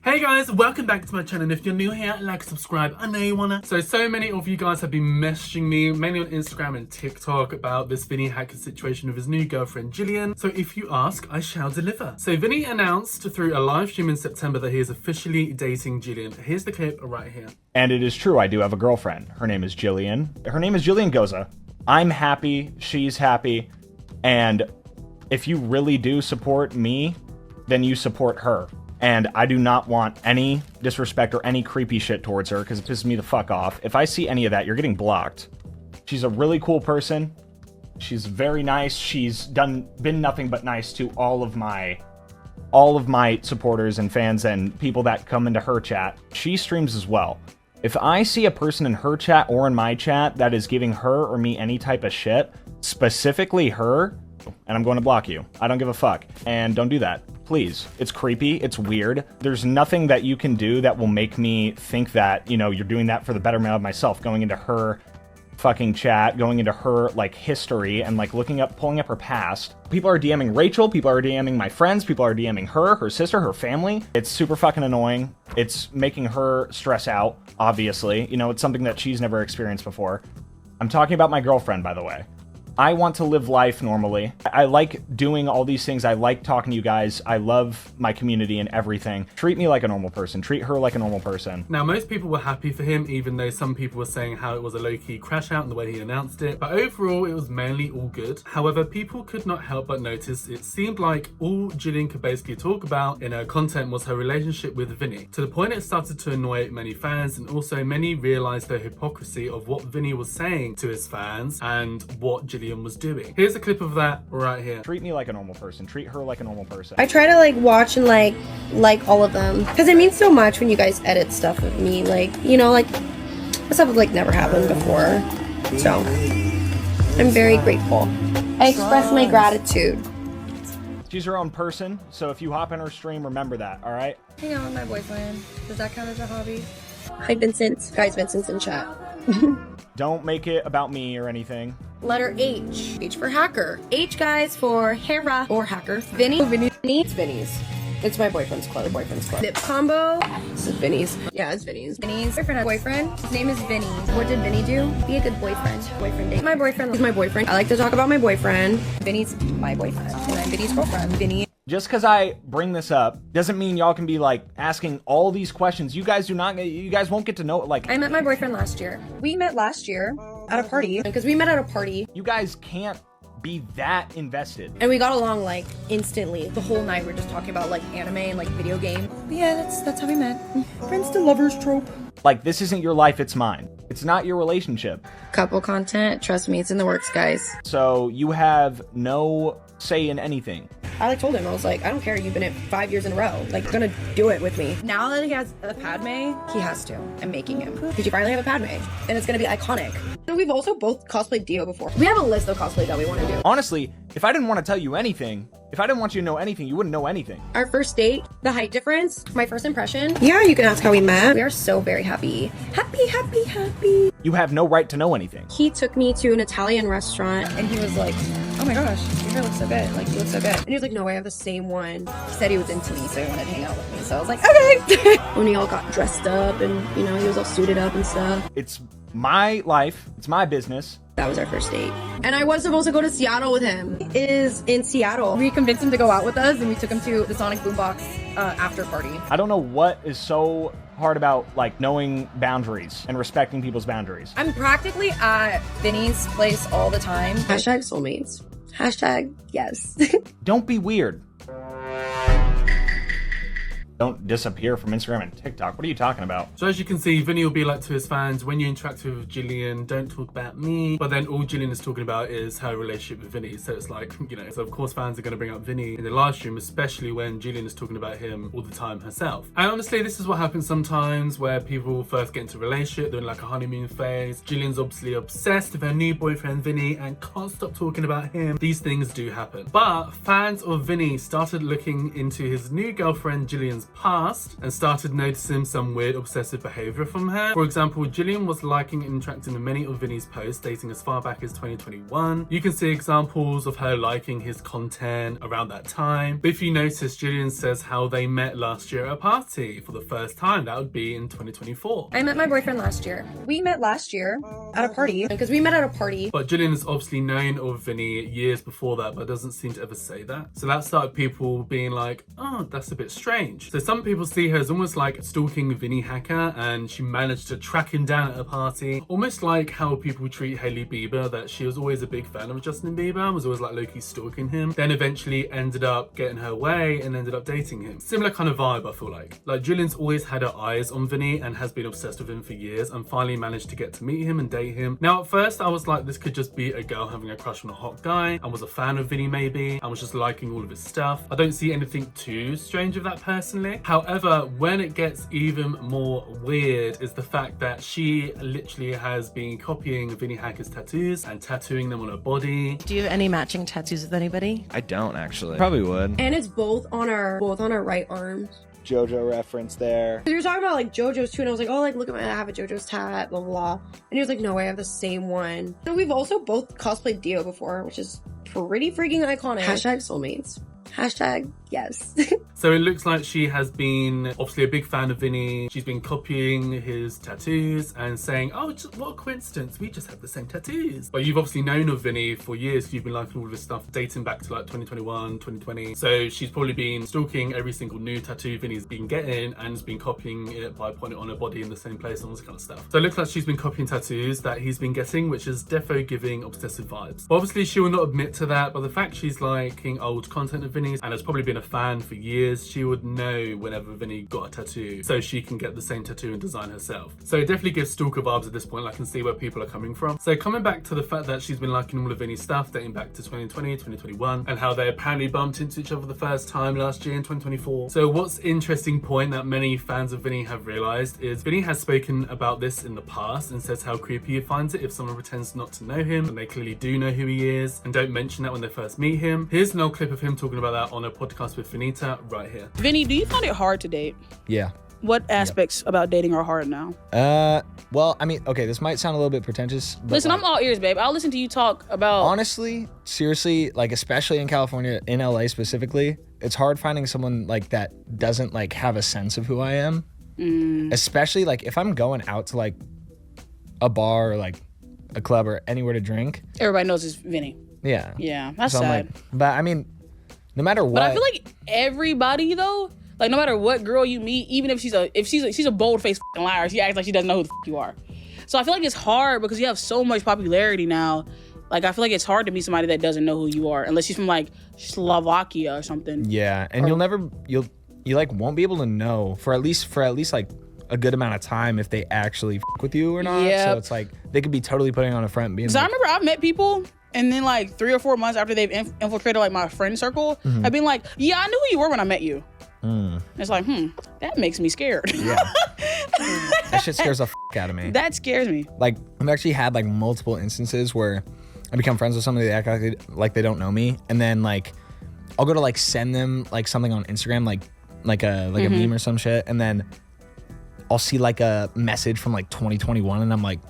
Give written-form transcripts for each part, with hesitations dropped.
Hey guys, welcome back to my channel, and if you're new here, like, subscribe, I know you wanna. So many of you guys have been messaging me, mainly on Instagram and TikTok, about this Vinnie hacker situation with his new girlfriend Jillian. So if you ask, I shall deliver. So Vinnie announced through a live stream in September that he is officially dating Jillian. Here's the clip right here. And it is true, I do have a girlfriend. Her name is Jillian. Her name is Jillian Goza. I'm happy, she's happy, and if you really do support me, then you support her. And I do not want any disrespect or any creepy shit towards her because it pisses me the fuck off. If I see any of that, you're getting blocked. She's a really cool person. She's very nice. She's been nothing but nice to all of my supporters and fans and people that come into her chat. She streams as well. If I see a person in her chat or in my chat that is giving her or me any type of shit, specifically her, and I'm going to block you. I don't give a fuck. And don't do that. Please. It's creepy. It's weird. There's nothing that you can do that will make me think that, you know, you're doing that for the betterment of myself, going into her fucking chat, going into her, like, history and, like, pulling up her past. People are DMing Rachel. People are DMing my friends. People are DMing her, her sister, her family. It's super fucking annoying. It's making her stress out, obviously. You know, it's something that she's never experienced before. I'm talking about my girlfriend, by the way. I want to live life normally. I like doing all these things. I like talking to you guys. I love my community and everything. Treat me like a normal person. Treat her like a normal person. Now, most people were happy for him, even though some people were saying how it was a low-key crash out in the way he announced it. But overall, it was mainly all good. However, people could not help but notice it seemed like all Jillian could basically talk about in her content was her relationship with Vinnie. To the point it started to annoy many fans, and also many realized the hypocrisy of what Vinnie was saying to his fans and what Jillian was doing. Here's a clip of that right here. Treat me like a normal person. Treat her like a normal person. I try to like watch and like all of them because it means so much when you guys edit stuff with me, like, you know, like stuff like never happened before. So I'm very grateful. I express my gratitude. She's her own person, so if you hop in her stream, remember that, all right? Hang out with my boyfriend. Does that count as a hobby? Hi, Vincent. Guys, Vincent's in chat. Don't make it about me or anything. Letter H. H for hacker. H, guys, for Hera or hacker. Vinnie. Vinnie. It's Vinnie's. It's my boyfriend's club. Boyfriend's club. Lip combo. This is Vinnie's. Yeah, it's Vinnie's. Vinnie's boyfriend. His name is Vinnie. What did Vinnie do? Be a good boyfriend. Boyfriend date. My boyfriend is my boyfriend. I like to talk about my boyfriend. Vinnie's my boyfriend. And I'm Vinnie's girlfriend. Vinnie. Just because I bring this up doesn't mean y'all can be like asking all these questions. You guys won't get to know it. Like, I met my boyfriend last year. We met last year at a party because we met at a party. You guys can't be that invested. And we got along like instantly. The whole night we're just talking about like anime and like video game. But yeah, that's how we met. Friends to lovers trope. Like, this isn't your life, it's mine. It's not your relationship. Couple content, trust me, it's in the works, guys. So you have no say in anything. I like told him, I was like, I don't care, you've been it 5 years in a row. Like, you're gonna do it with me. Now that he has a Padme, he has to. I'm making him. Because you finally have a Padme. And it's gonna be iconic. And we've also both cosplayed Dio before. We have a list of cosplays that we want to do. Honestly, if I didn't want to tell you anything, if I didn't want you to know anything, you wouldn't know anything. Our first date, the height difference, my first impression. Yeah, you can ask how we met. We are so very happy. Happy. You have no right to know anything. He took me to an Italian restaurant and he was like, oh my gosh, your hair looks so good. Like, you look so good. And he was like, no, I have the same one. He said he was into me, so he wanted to hang out with me. So I was like, okay. When we all got dressed up and, you know, he was all suited up and stuff. It's my life. It's my business. That was our first date. And I was supposed to go to Seattle with him. He is in Seattle. We convinced him to go out with us and we took him to the Sonic Boombox after party. I don't know what is so hard about, like, knowing boundaries and respecting people's boundaries. I'm practically at Vinnie's place all the time. Hashtag soulmates. Hashtag yes. Don't be weird. Don't disappear from Instagram and TikTok. What are you talking about? So as you can see, Vinnie will be like to his fans, when you interact with Jillian, don't talk about me. But then all Jillian is talking about is her relationship with Vinnie. So it's like, you know, so of course fans are going to bring up Vinnie in the live stream, especially when Jillian is talking about him all the time herself. And honestly, this is what happens sometimes where people first get into a relationship, they're in like a honeymoon phase. Jillian's obviously obsessed with her new boyfriend Vinnie and can't stop talking about him. These things do happen. But fans of Vinnie started looking into his new girlfriend Jillian's past and started noticing some weird obsessive behavior from her. For example, Jillian was liking and interacting with many of Vinnie's posts dating as far back as 2021. You can see examples of her liking his content around that time. But if you notice, Jillian says how they met last year at a party for the first time. That would be in 2024. I met my boyfriend last year. We met last year at a party because we met at a party. But Jillian is obviously known of Vinnie years before that, but doesn't seem to ever say that. So that started people being like, oh, that's a bit strange. So some people see her as almost like stalking Vinnie Hacker, and she managed to track him down at a party. Almost like how people treat Hailey Bieber, that she was always a big fan of Justin Bieber and was always like low-key stalking him. Then eventually ended up getting her way and ended up dating him. Similar kind of vibe, I feel like. Like Jillian's always had her eyes on Vinnie and has been obsessed with him for years, and finally managed to get to meet him and date him. Now at first I was like, this could just be a girl having a crush on a hot guy and was a fan of Vinnie maybe and was just liking all of his stuff. I don't see anything too strange with that personally. However, when it gets even more weird is the fact that she literally has been copying Vinnie Hacker's tattoos and tattooing them on her body. Do you have any matching tattoos with anybody? I don't actually. Probably would. And it's both on our right arms. JoJo reference there. You were talking about like JoJo's too, and I was like, oh, like look at my, I have a JoJo's tat, blah blah blah. And he was like, no, I have the same one. So we've also both cosplayed Dio before, which is pretty freaking iconic. Hashtag soulmates. Hashtag yes. So it looks like she has been obviously a big fan of Vinnie. She's been copying his tattoos and saying, oh, just, what a coincidence, we just have the same tattoos. But you've obviously known of Vinnie for years. You've been liking all of his stuff dating back to like 2021, 2020. So she's probably been stalking every single new tattoo Vinnie's been getting and has been copying it by putting it on her body in the same place and all this kind of stuff. So it looks like she's been copying tattoos that he's been getting, which is defo giving obsessive vibes. But obviously she will not admit to that, but the fact she's liking old content of Vinnie's and has probably been a fan for years, she would know whenever Vinnie got a tattoo so she can get the same tattoo and design herself. So it definitely gives stalker vibes at this point. I can see where people are coming from. So coming back to the fact that she's been liking all of Vinnie's stuff dating back to 2020, 2021, and how they apparently bumped into each other the first time last year in 2024. So what's interesting point that many fans of Vinnie have realized is Vinnie has spoken about this in the past and says how creepy he finds it if someone pretends not to know him and they clearly do know who he is and don't mention that when they first meet him. Here's an old clip of him talking about that on a podcast with Finita right here. Vinnie, do you find it hard to date? Yeah. What aspects about dating are hard now? Well, I mean, okay, this might sound a little bit pretentious, but Listen, like, I'm all ears, babe. I'll listen to you talk about... honestly, seriously, like, especially in California, in LA specifically, it's hard finding someone like that doesn't like have a sense of who I am. Especially like if I'm going out to like a bar or like a club or anywhere to drink. Everybody knows it's Vinnie. Yeah. Yeah, that's So I'm sad. like, but I mean, no matter what. But I feel like everybody though, like no matter what girl you meet, even if she's a bold-faced f***ing liar, she acts like she doesn't know who the f*** you are. So I feel like it's hard because you have so much popularity now. Like I feel like it's hard to meet somebody that doesn't know who you are unless she's from like Slovakia or something. Yeah, and you like won't be able to know for at least like a good amount of time if they actually f with you or not. Yep. So it's like they could be totally putting on a front and being So like, I remember I've met people and then like 3 or 4 months after they've infiltrated like my friend circle, I've been like, yeah, I knew who you were when I met you. It's like, that makes me scared. yeah. That shit scares the f out of me. That scares me. Like I've actually had like multiple instances where I become friends with somebody, they act like they don't know me, and then like I'll go to like send them like something on Instagram, like a meme or some shit, and then I'll see like a message from like 2021 and I'm like,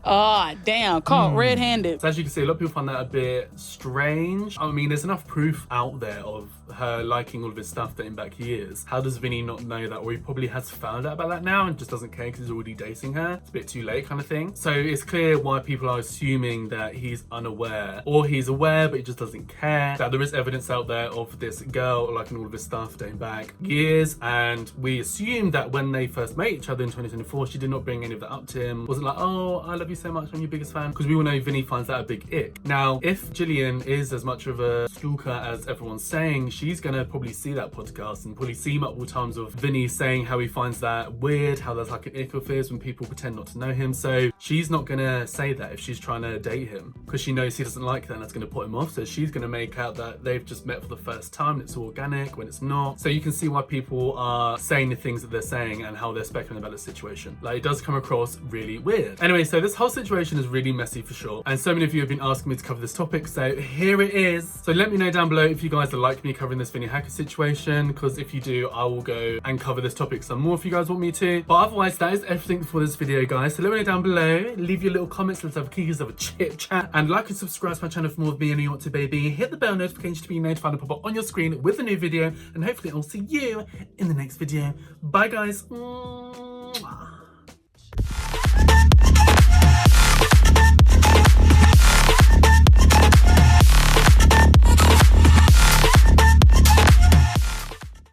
Ah, damn, caught red-handed. So as you can see, a lot of people find that a bit strange. I mean, there's enough proof out there of her liking all of his stuff dating back years. How does Vinnie not know that? Or he probably has found out about that now and just doesn't care because he's already dating her. It's a bit too late kind of thing. So it's clear why people are assuming that he's unaware, or he's aware but he just doesn't care. That there is evidence out there of this girl liking all of his stuff dating back years, and we assumed that when they first met each other in 2024, she did not bring any of that up to him. Wasn't like, oh, I love you so much, I'm your biggest fan, because we all know Vinnie finds that a big ick. Now, if Jillian is as much of a stalker as everyone's saying, she's gonna probably see that podcast and probably see multiple times of Vinnie saying how he finds that weird, how there's like an ick of his when people pretend not to know him. So she's not gonna say that if she's trying to date him, because she knows he doesn't like that and that's gonna put him off. So she's gonna make out that they've just met for the first time and it's all organic when it's not. So you can see why people are saying the things that they're saying and how they're speculating about the situation. Like, it does come across really weird. Anyway, so this whole situation is really messy for sure, and so many of you have been asking me to cover this topic, so here it is. So let me know down below if you guys would like me to cover covering this Vinnie hacker situation, because if you do, I will go and cover this topic some more if you guys want me to. But otherwise, that is everything for this video, guys. So let me know down below, leave your little comments, let's have a kiki, have a chit chat, and like and subscribe to my channel for more of me and you want to, baby. Hit the bell notification to be notified and pop up on your screen with a new video, and hopefully I'll see you in the next video. Bye, guys.